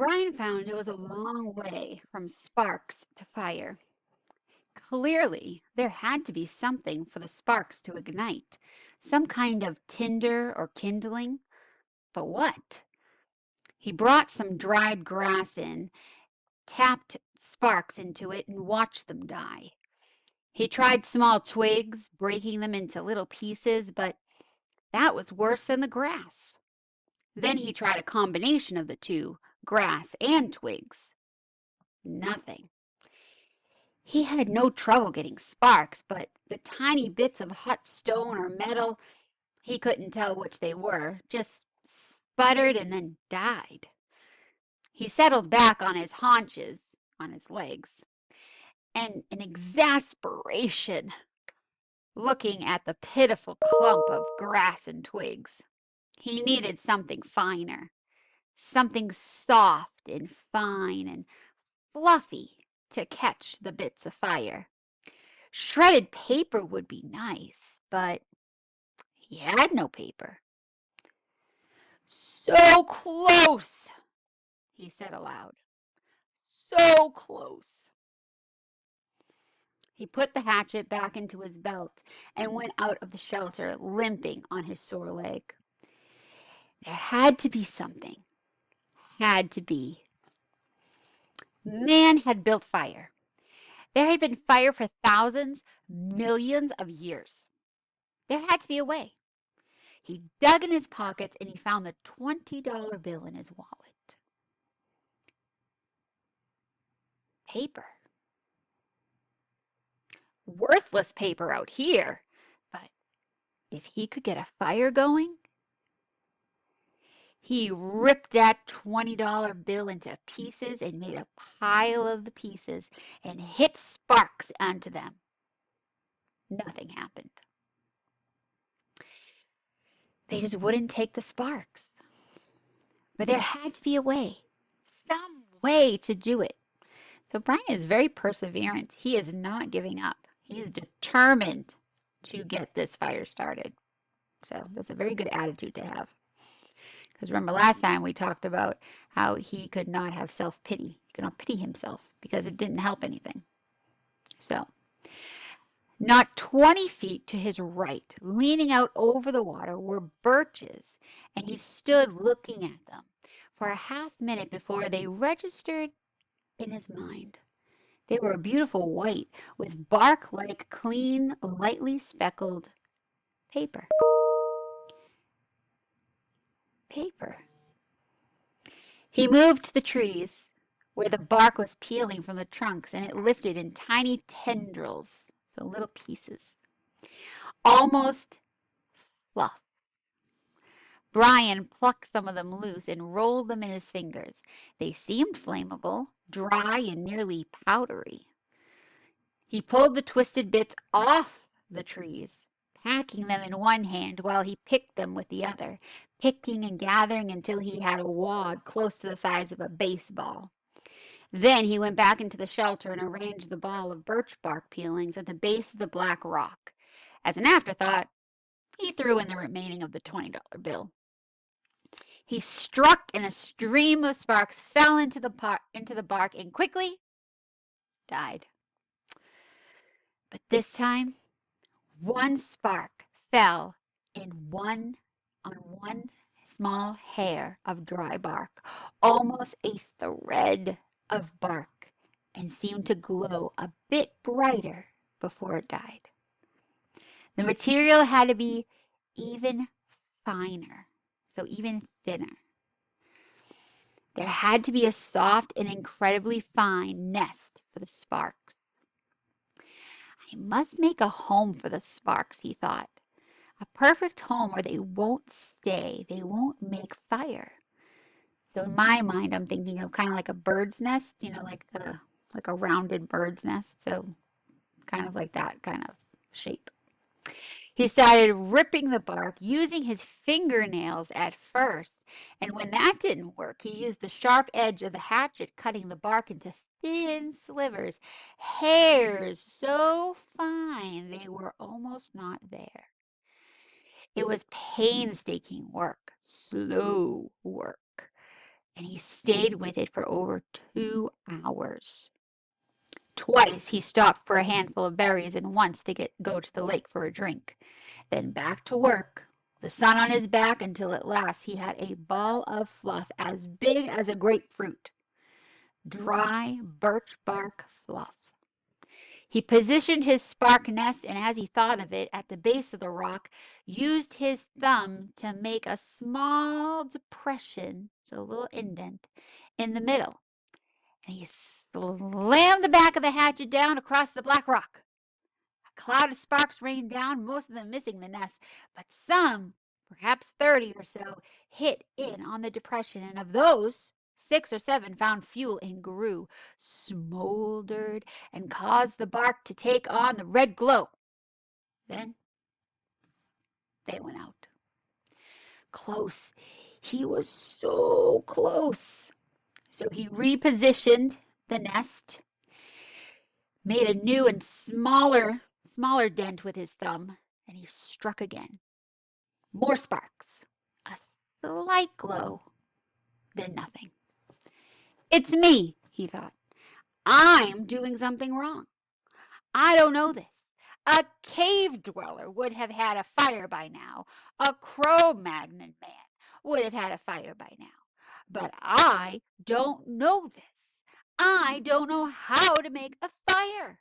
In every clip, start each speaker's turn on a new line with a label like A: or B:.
A: Brian found it was a long way from sparks to fire. Clearly, there had to be something for the sparks to ignite, some kind of tinder or kindling. But what? He brought some dried grass in, tapped sparks into it, and watched them die. He tried small twigs, breaking them into little pieces, but that was worse than the grass. Then he tried a combination of the two, grass and twigs. Nothing. He had no trouble getting sparks, but the tiny bits of hot stone or metal, he couldn't tell which they were, just sputtered and then died. He settled back on his haunches, on his legs, and in exasperation, looking at the pitiful clump of grass and twigs. He needed something finer, something soft and fine and fluffy to catch the bits of fire. Shredded paper would be nice, but he had no paper. So close, he said aloud. So close. He put the hatchet back into his belt and went out of the shelter, limping on his sore leg. There had to be something. Had to be. Man had built fire. There had been fire for thousands, millions of years. There had to be a way. He dug in his pockets and he found the $20 bill in his wallet. Paper. Worthless paper out here. But if he could get a fire going, he ripped that $20 bill into pieces and made a pile of the pieces and hit sparks onto them. Nothing happened. They just wouldn't take the sparks. But there had to be a way, some way to do it. So Brian is very perseverant. He is not giving up. He is determined to get this fire started. So that's a very good attitude to have. Because remember last time we talked about how he could not have self-pity. He could not pity himself because it didn't help anything. So not 20 feet to his right, leaning out over the water, were birches, and he stood looking at them for a half minute before they registered in his mind. They were a beautiful white with bark like clean, lightly speckled paper. Paper. He moved to the trees where the bark was peeling from the trunks and it lifted in tiny tendrils, so little pieces, almost fluff. Brian plucked some of them loose and rolled them in his fingers. They seemed flammable, dry and nearly powdery. He pulled the twisted bits off the trees, packing them in one hand while he picked them with the other, picking and gathering until he had a wad close to the size of a baseball. Then he went back into the shelter and arranged the ball of birch bark peelings at the base of the black rock. As an afterthought, he threw in the remaining of the $20 bill. He struck and a stream of sparks fell into the bark and quickly died. But this time, one spark fell on one small hair of dry bark, almost a thread of bark, and seemed to glow a bit brighter before it died. The material had to be even finer, so even thinner. There had to be a soft and incredibly fine nest for the sparks. I must make a home for the sparks, he thought. A perfect home where they won't stay, they won't make fire. So in my mind, I'm thinking of kind of like a bird's nest, like a rounded bird's nest. So kind of like that kind of shape. He started ripping the bark, using his fingernails at first, and when that didn't work, he used the sharp edge of the hatchet, cutting the bark into thin slivers, hairs so fine they were almost not there. It was painstaking work, slow work. and he stayed with it for over 2 hours. Twice he stopped for a handful of berries and once to go to the lake for a drink. Then back to work, the sun on his back until at last he had a ball of fluff as big as a grapefruit. Dry birch bark fluff. He positioned his spark nest and as he thought of it at the base of the rock, used his thumb to make a small depression, so a little indent, in the middle. And he slammed the back of the hatchet down across the black rock. A cloud of sparks rained down, most of them missing the nest, but some, perhaps 30 or so, hit in on the depression, and of those, 6 or 7 found fuel and grew, smoldered, and caused the bark to take on the red glow. Then they went out. Close. He was so close. So he repositioned the nest, made a new and smaller dent with his thumb, and he struck again. More sparks. A slight glow. Then nothing. It's me, he thought. I'm doing something wrong. I don't know this. A cave dweller would have had a fire by now. A Cro-Magnon man would have had a fire by now. But I don't know this. I don't know how to make a fire.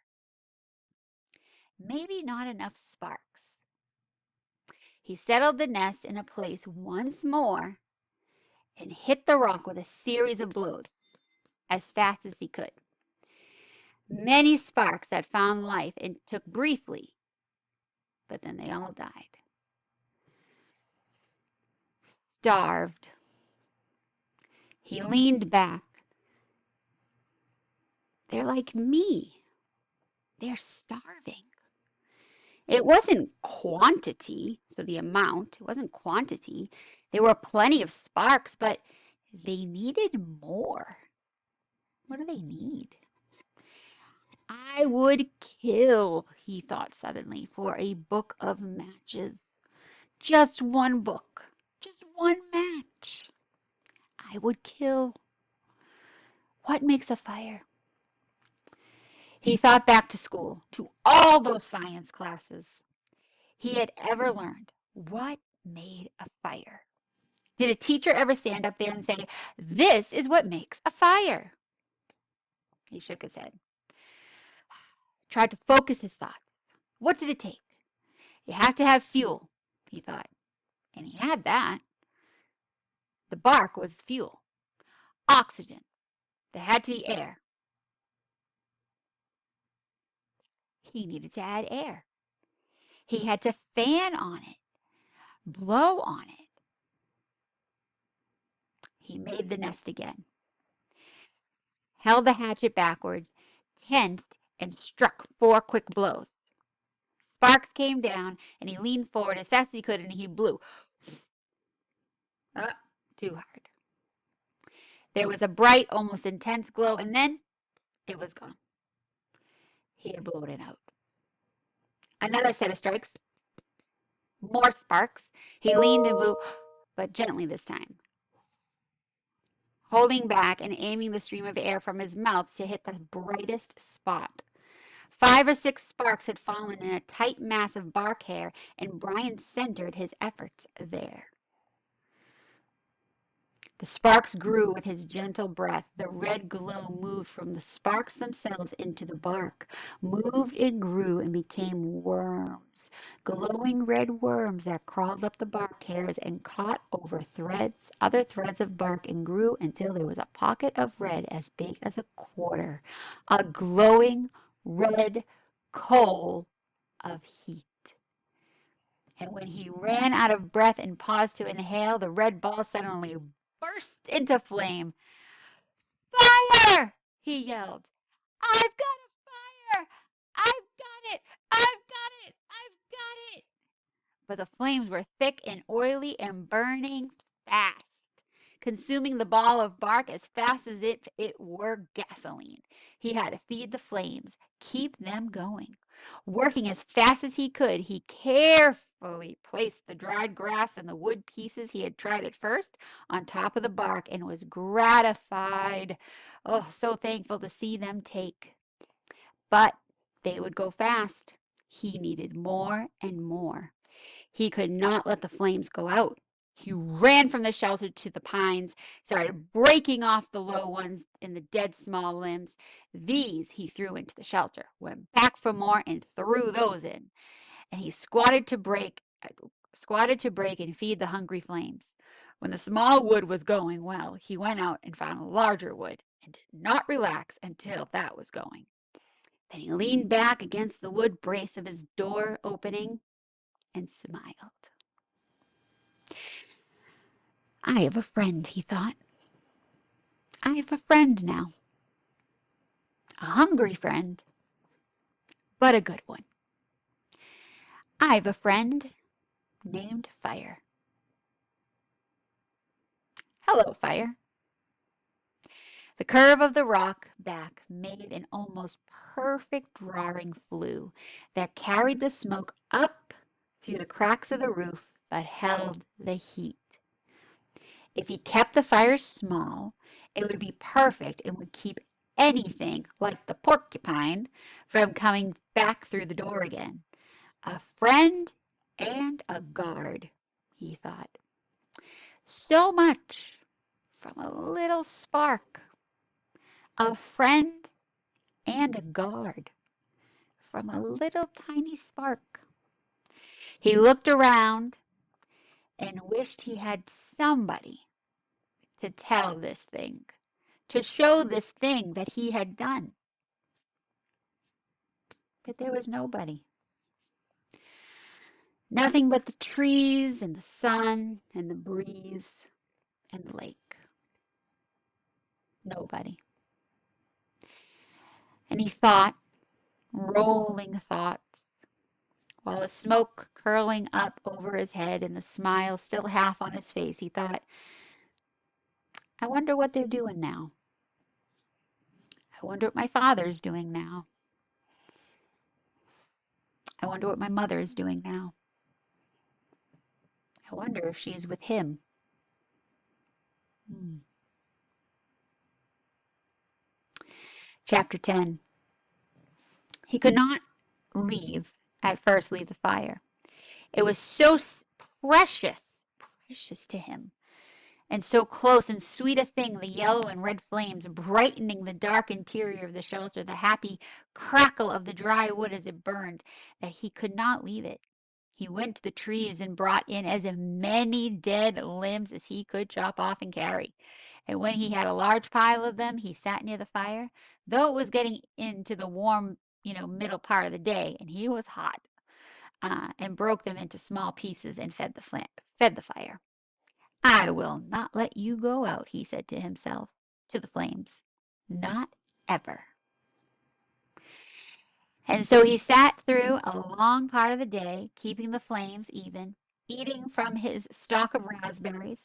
A: Maybe not enough sparks. He settled the nest in a place once more and hit the rock with a series of blows as fast as he could. Many sparks that found life and took briefly, but then they all died. Starved. He leaned back. They're like me. They're starving. It wasn't quantity, so the amount, it wasn't quantity. There were plenty of sparks, but they needed more. What do they need? I would kill, he thought suddenly, for a book of matches. Just one book. Just one match. I would kill. What makes a fire? He thought back to school, to all those science classes he had ever learned. What made a fire? Did a teacher ever stand up there and say, "This is what makes a fire"? He shook his head, tried to focus his thoughts. What did it take? You have to have fuel, he thought, and he had that. The bark was fuel, oxygen. There had to be air. He needed to add air. He had to fan on it, blow on it. He made the nest again, held the hatchet backwards, tensed, and struck 4 quick blows. Sparks came down, and he leaned forward as fast as he could, and he blew. Too hard. There was a bright, almost intense glow, and then it was gone. He had blown it out. Another set of strikes. More sparks. He leaned and blew, but gently this time, holding back and aiming the stream of air from his mouth to hit the brightest spot. 5 or 6 sparks had fallen in a tight mass of bark hair, and Brian centered his efforts there. The sparks grew with his gentle breath. The red glow moved from the sparks themselves into the bark, moved and grew and became worms, glowing red worms that crawled up the bark hairs and caught over other threads of bark and grew until there was a pocket of red as big as a quarter, a glowing red coal of heat. And when he ran out of breath and paused to inhale, the red ball suddenly burst into flame. "Fire!" he yelled. "I've got a fire! I've got it! I've got it! I've got it!" But the flames were thick and oily and burning fast. consuming the ball of bark as fast as if it were gasoline. He had to feed the flames, keep them going. Working as fast as he could, he carefully placed the dried grass and the wood pieces he had tried at first on top of the bark and was gratified, oh, so thankful to see them take. But they would go fast. He needed more and more. He could not let the flames go out. He ran from the shelter to the pines, started breaking off the low ones and the dead small limbs. These he threw into the shelter, went back for more and threw those in. And he squatted to break and feed the hungry flames. When the small wood was going well, he went out and found larger wood and did not relax until that was going. Then he leaned back against the wood brace of his door opening and smiled. I have a friend, he thought. I have a friend now. A hungry friend, but a good one. I have a friend named Fire. Hello, Fire. The curve of the rock back made an almost perfect roaring flue that carried the smoke up through the cracks of the roof but held the heat. If he kept the fire small, it would be perfect and would keep anything like the porcupine from coming back through the door again. A friend and a guard, he thought. So much from a little spark. A friend and a guard from a little tiny spark. He looked around and wished he had somebody to tell this thing, to show this thing that he had done. But there was nobody. Nothing but the trees and the sun and the breeze and the lake. Nobody. And he thought, rolling thoughts, while the smoke curling up over his head and the smile still half on his face, he thought, I wonder what they're doing now. I wonder what my father's doing now. I wonder what my mother is doing now. I wonder if she is with him. Chapter 10. He could not at first leave the fire. It was so precious to him, and so close and sweet a thing, the yellow and red flames brightening the dark interior of the shelter, the happy crackle of the dry wood as it burned, that he could not leave it. He went to the trees and brought in as many dead limbs as he could chop off and carry. And when he had a large pile of them, he sat near the fire, though it was getting into the warm, middle part of the day, and he was hot, and broke them into small pieces and fed the fire. I will not let you go out, he said to himself, to the flames. Not ever. And so he sat through a long part of the day, keeping the flames even, eating from his stock of raspberries,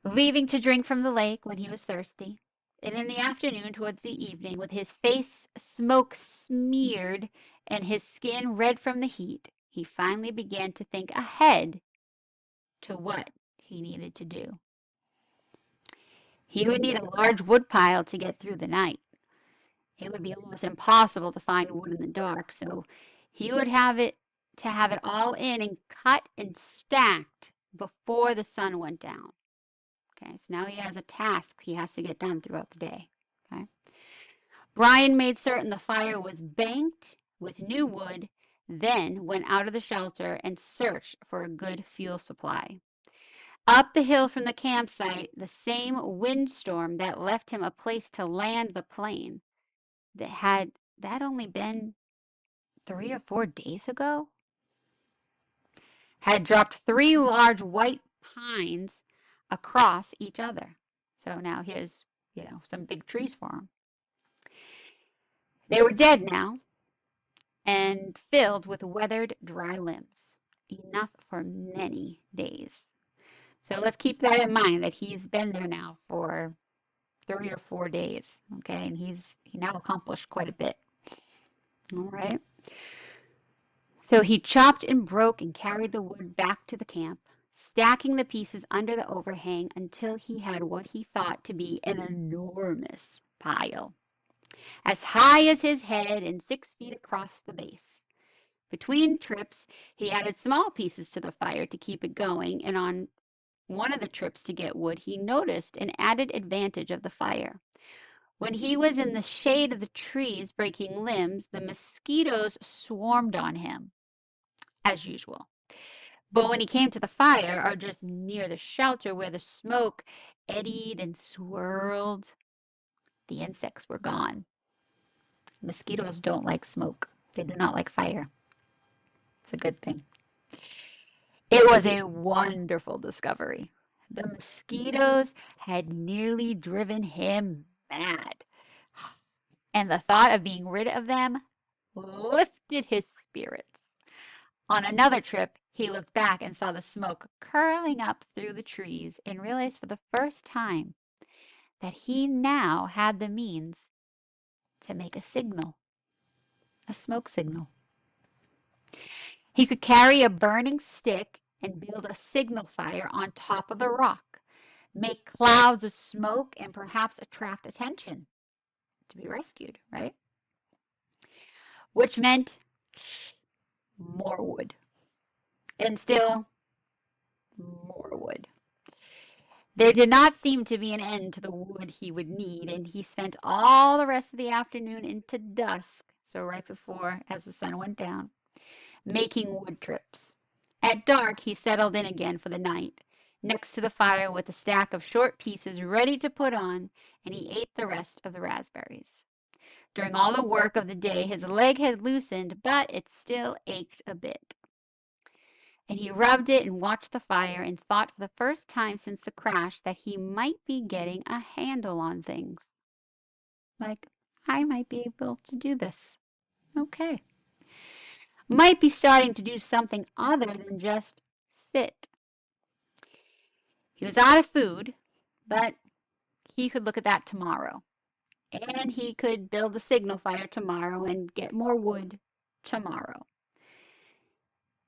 A: leaving to drink from the lake when he was thirsty. And in the afternoon, towards the evening, with his face smoke smeared and his skin red from the heat, he finally began to think ahead to what he needed to do. He would need a large wood pile to get through the night. It would be almost impossible to find wood in the dark, so he would have it all in and cut and stacked before the sun went down. Okay, so now he has a task he has to get done throughout the day. Okay. Brian made certain the fire was banked with new wood, then went out of the shelter and searched for a good fuel supply. Up the hill from the campsite, the same windstorm that left him a place to land the plane had that only been 3 or 4 days ago, had dropped 3 large white pines across each other. So now here's, some big trees for him. They were dead now and filled with weathered, dry limbs, enough for many days. So let's keep that in mind that he's been there now for 3 or 4 days, okay? And he now accomplished quite a bit. All right. So he chopped and broke and carried the wood back to the camp, stacking the pieces under the overhang until he had what he thought to be an enormous pile, as high as his head and 6 feet across the base. Between trips, he added small pieces to the fire to keep it going, and on one of the trips to get wood, he noticed an added advantage of the fire. When he was in the shade of the trees breaking limbs, the mosquitoes swarmed on him, as usual. But when he came to the fire, or just near the shelter where the smoke eddied and swirled, the insects were gone. Mosquitoes don't like smoke. They do not like fire. It's a good thing. It was a wonderful discovery. The mosquitoes had nearly driven him mad, and the thought of being rid of them lifted his spirits. On another trip, he looked back and saw the smoke curling up through the trees and realized for the first time that he now had the means to make a signal, a smoke signal. He could carry a burning stick and build a signal fire on top of the rock, make clouds of smoke, and perhaps attract attention to be rescued, right? Which meant more wood, and still more wood. There did not seem to be an end to the wood he would need, and he spent all the rest of the afternoon into dusk, so right before as the sun went down, making wood trips. At dark, he settled in again for the night, next to the fire with a stack of short pieces ready to put on, and he ate the rest of the raspberries. During all the work of the day, his leg had loosened, but it still ached a bit. And he rubbed it and watched the fire and thought for the first time since the crash that he might be getting a handle on things. Like, I might be able to do this. Okay. Might be starting to do something other than just sit. He was out of food, but he could look at that tomorrow. And he could build a signal fire tomorrow and get more wood tomorrow.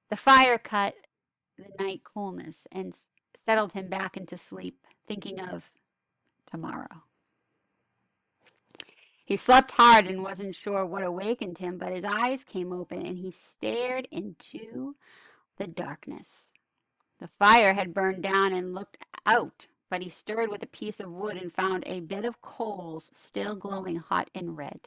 A: The fire cut the night coolness and settled him back into sleep, thinking of tomorrow. He slept hard and wasn't sure what awakened him, but his eyes came open and he stared into the darkness. The fire had burned down and looked out, but he stirred with a piece of wood and found a bed of coals still glowing hot and red.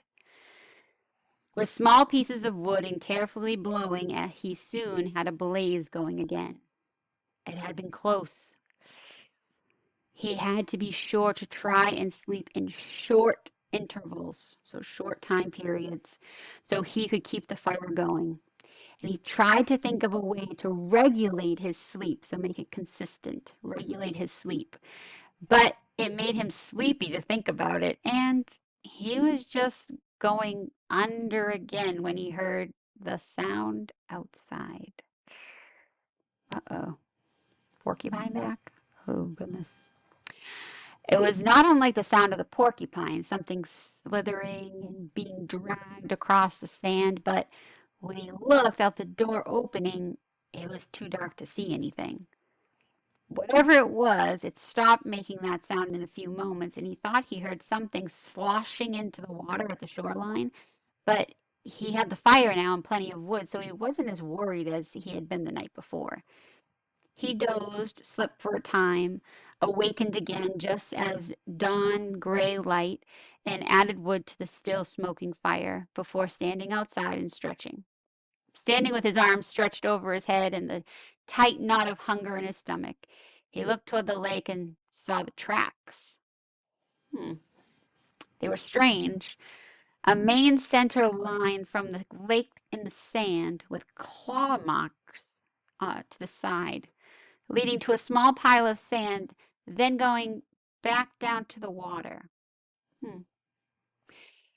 A: With small pieces of wood and carefully blowing, he soon had a blaze going again. It had been close. He had to be sure to try and sleep in short intervals, so short time periods, so he could keep the fire going. And he tried to think of a way to regulate his sleep, so make it consistent, regulate his sleep. But it made him sleepy to think about it, and he was just going under again when he heard the sound outside. Uh-oh. Porcupine back? Oh, goodness. It was not unlike the sound of the porcupine, something slithering and being dragged across the sand, but when he looked out the door opening, it was too dark to see anything. Whatever it was, it stopped making that sound in a few moments, and he thought he heard something sloshing into the water at the shoreline, but he had the fire now and plenty of wood, so he wasn't as worried as he had been the night before. He dozed, slept for a time, awakened again just as dawn gray light, and added wood to the still smoking fire before standing outside and stretching. Standing with his arms stretched over his head and the tight knot of hunger in his stomach, he looked toward the lake and saw the tracks. They were strange. A main center line from the lake in the sand with claw marks to the side, leading to a small pile of sand, then going back down to the water.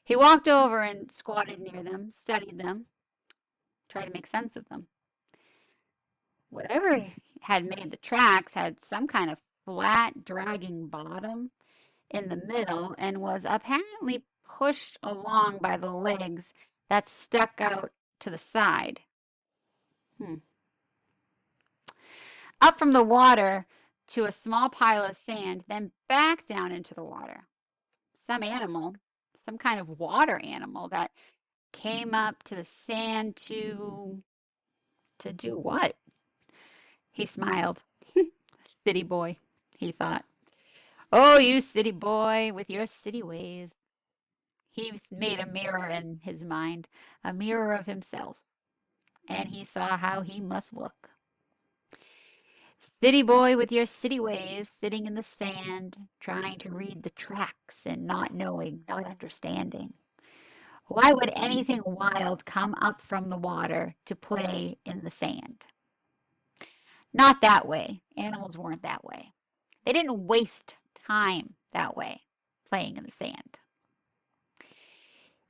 A: He walked over and squatted near them, studied them, tried to make sense of them. Whatever had made the tracks had some kind of flat, dragging bottom in the middle and was apparently pushed along by the legs that stuck out to the side. Hmm. Up from the water to a small pile of sand, then back down into the water. Some animal, some kind of water animal that came up to the sand to do what? He smiled. City boy, he thought. Oh, you city boy with your city ways. He made a mirror in his mind, a mirror of himself, and he saw how he must look. City boy with your city ways, sitting in the sand, trying to read the tracks and not knowing, not understanding. Why would anything wild come up from the water to play in the sand? Not that way. Animals weren't that way. They didn't waste time that way, playing in the sand.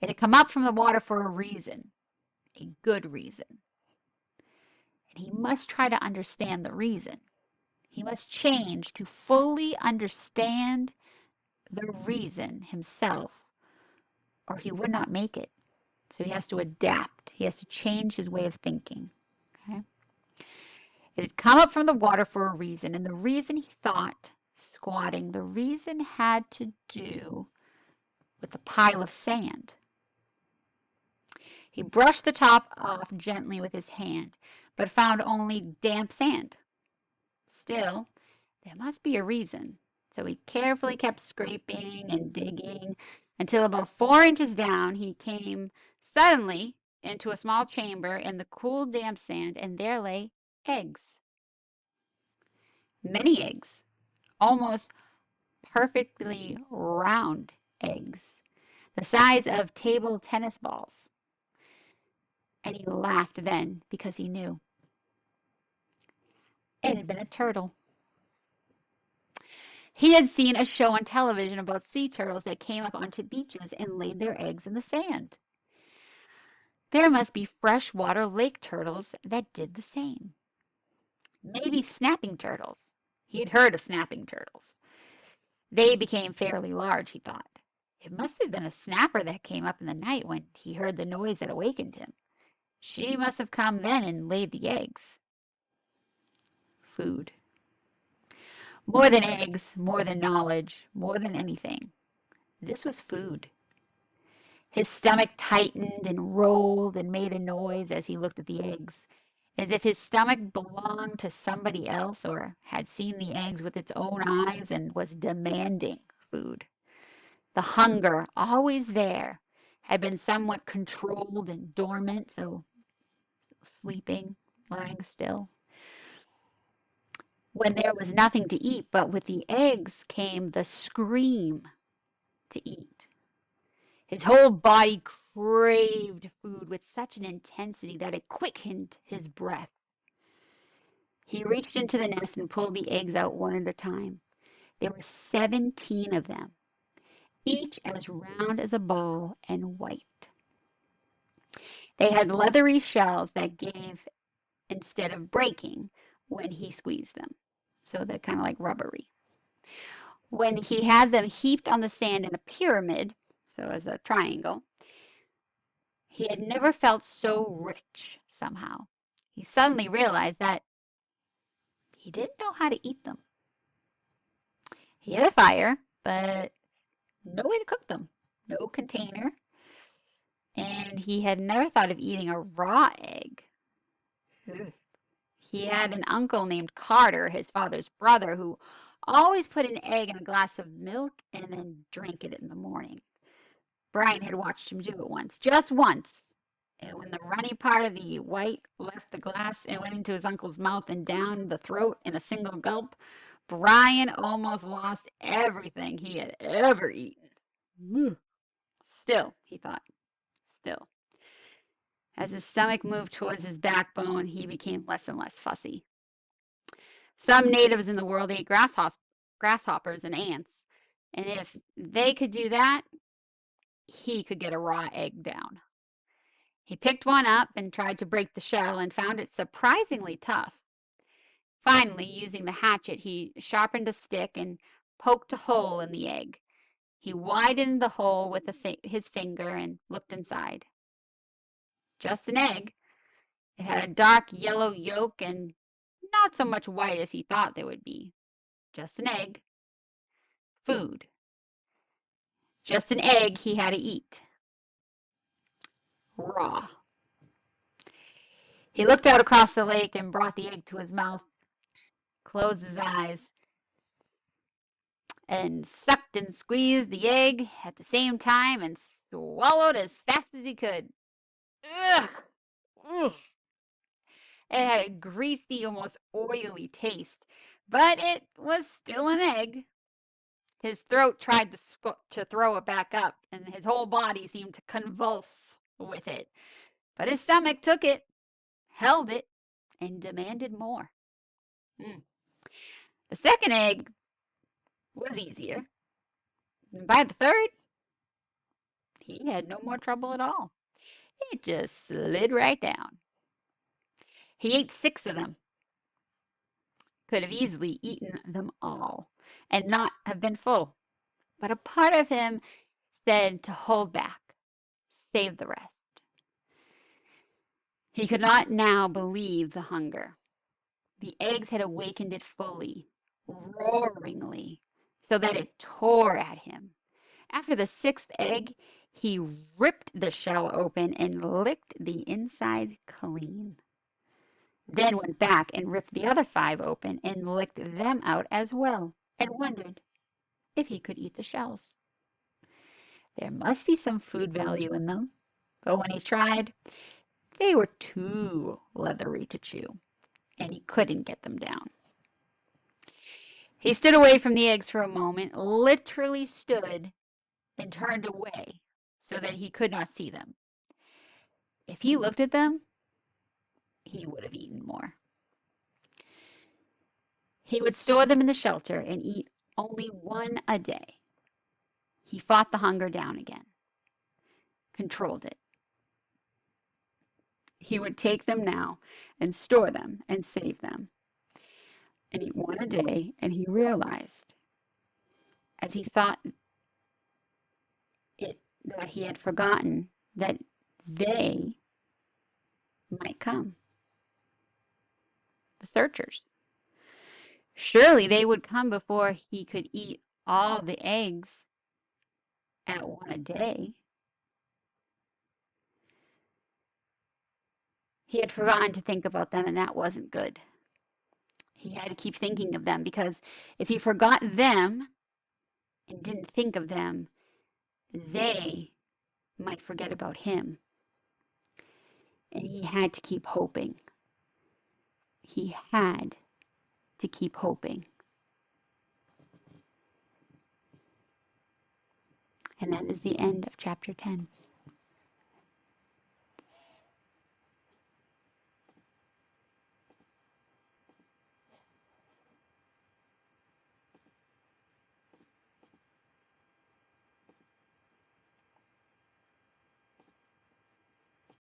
A: It had come up from the water for a reason, a good reason. And he must try to understand the reason. He must change to fully understand the reason himself, or he would not make it. So he has to adapt. He has to change his way of thinking. Okay? It had come up from the water for a reason, and the reason he thought, squatting, the reason had to do with the pile of sand. He brushed the top off gently with his hand, but found only damp sand. Still, there must be a reason. So he carefully kept scraping and digging until about 4 inches down he came suddenly into a small chamber in the cool, damp sand, and there lay eggs. Many eggs, almost perfectly round eggs, the size of table tennis balls. And he laughed then because he knew it had been a turtle. He had seen a show on television about sea turtles that came up onto beaches and laid their eggs in the sand. There must be freshwater lake turtles that did the same. Maybe snapping turtles. He had heard of snapping turtles. They became fairly large, he thought. It must have been a snapper that came up in the night when he heard the noise that awakened him. She must have come then and laid the eggs. Food. More than eggs, more than knowledge, more than anything. This was food. His stomach tightened and rolled and made a noise as he looked at the eggs, as if his stomach belonged to somebody else or had seen the eggs with its own eyes and was demanding food. The hunger, always there, had been somewhat controlled and dormant, so sleeping, lying still. When there was nothing to eat, but with the eggs came the scream to eat. His whole body craved food with such an intensity that it quickened his breath. He reached into the nest and pulled the eggs out one at a time. There were 17 of them, each as round as a ball and white. They had leathery shells that gave instead of breaking when he squeezed them. So they're kind of like rubbery. When he had them heaped on the sand in a pyramid, so as a triangle, he had never felt so rich somehow. He suddenly realized that he didn't know how to eat them. He had a fire, but no way to cook them, no container, and he had never thought of eating a raw egg. He had an uncle named Carter, his father's brother, who always put an egg in a glass of milk and then drank it in the morning. Brian had watched him do it once, just once. And when the runny part of the white left the glass and went into his uncle's mouth and down the throat in a single gulp, Brian almost lost everything he had ever eaten. Still, he thought, still. As his stomach moved towards his backbone, he became less and less fussy. Some natives in the world ate grasshoppers and ants, and if they could do that, he could get a raw egg down. He picked one up and tried to break the shell and found it surprisingly tough. Finally, using the hatchet, he sharpened a stick and poked a hole in the egg. He widened the hole with his finger and looked inside. Just an egg. It had a dark yellow yolk and not so much white as he thought there would be. Just an egg. Food. Just an egg he had to eat. Raw. He looked out across the lake and brought the egg to his mouth, closed his eyes, and sucked and squeezed the egg at the same time and swallowed as fast as he could. Ugh! Ugh. It had a greasy, almost oily taste, but it was still an egg. His throat tried to throw it back up, and his whole body seemed to convulse with it. But his stomach took it, held it, and demanded more. Mm. The second egg was easier. And by the third, he had no more trouble at all. It just slid right down. He ate 6 of them. Could have easily eaten them all and not have been full. But a part of him said to hold back, save the rest. He could not now believe the hunger. The eggs had awakened it fully, roaringly, so that it tore at him. After the 6th egg, he ripped the shell open and licked the inside clean. Then went back and ripped the other 5 open and licked them out as well, and wondered if he could eat the shells. There must be some food value in them, but when he tried, they were too leathery to chew, and he couldn't get them down. He stood away from the eggs for a moment, literally stood and turned away so that he could not see them. If he looked at them, he would have eaten more. He would store them in the shelter and eat only 1 a day. He fought the hunger down again, controlled it. He would take them now and store them and save them and eat 1 a day, and he realized, as he thought it, that he had forgotten that they might come, the searchers. Surely they would come before he could eat all the eggs at 1 a day. He had forgotten to think about them, and that wasn't good. He had to keep thinking of them, because if he forgot them and didn't think of them, they might forget about him. And he had to keep hoping. He had to keep hoping. And that is the end of chapter 10.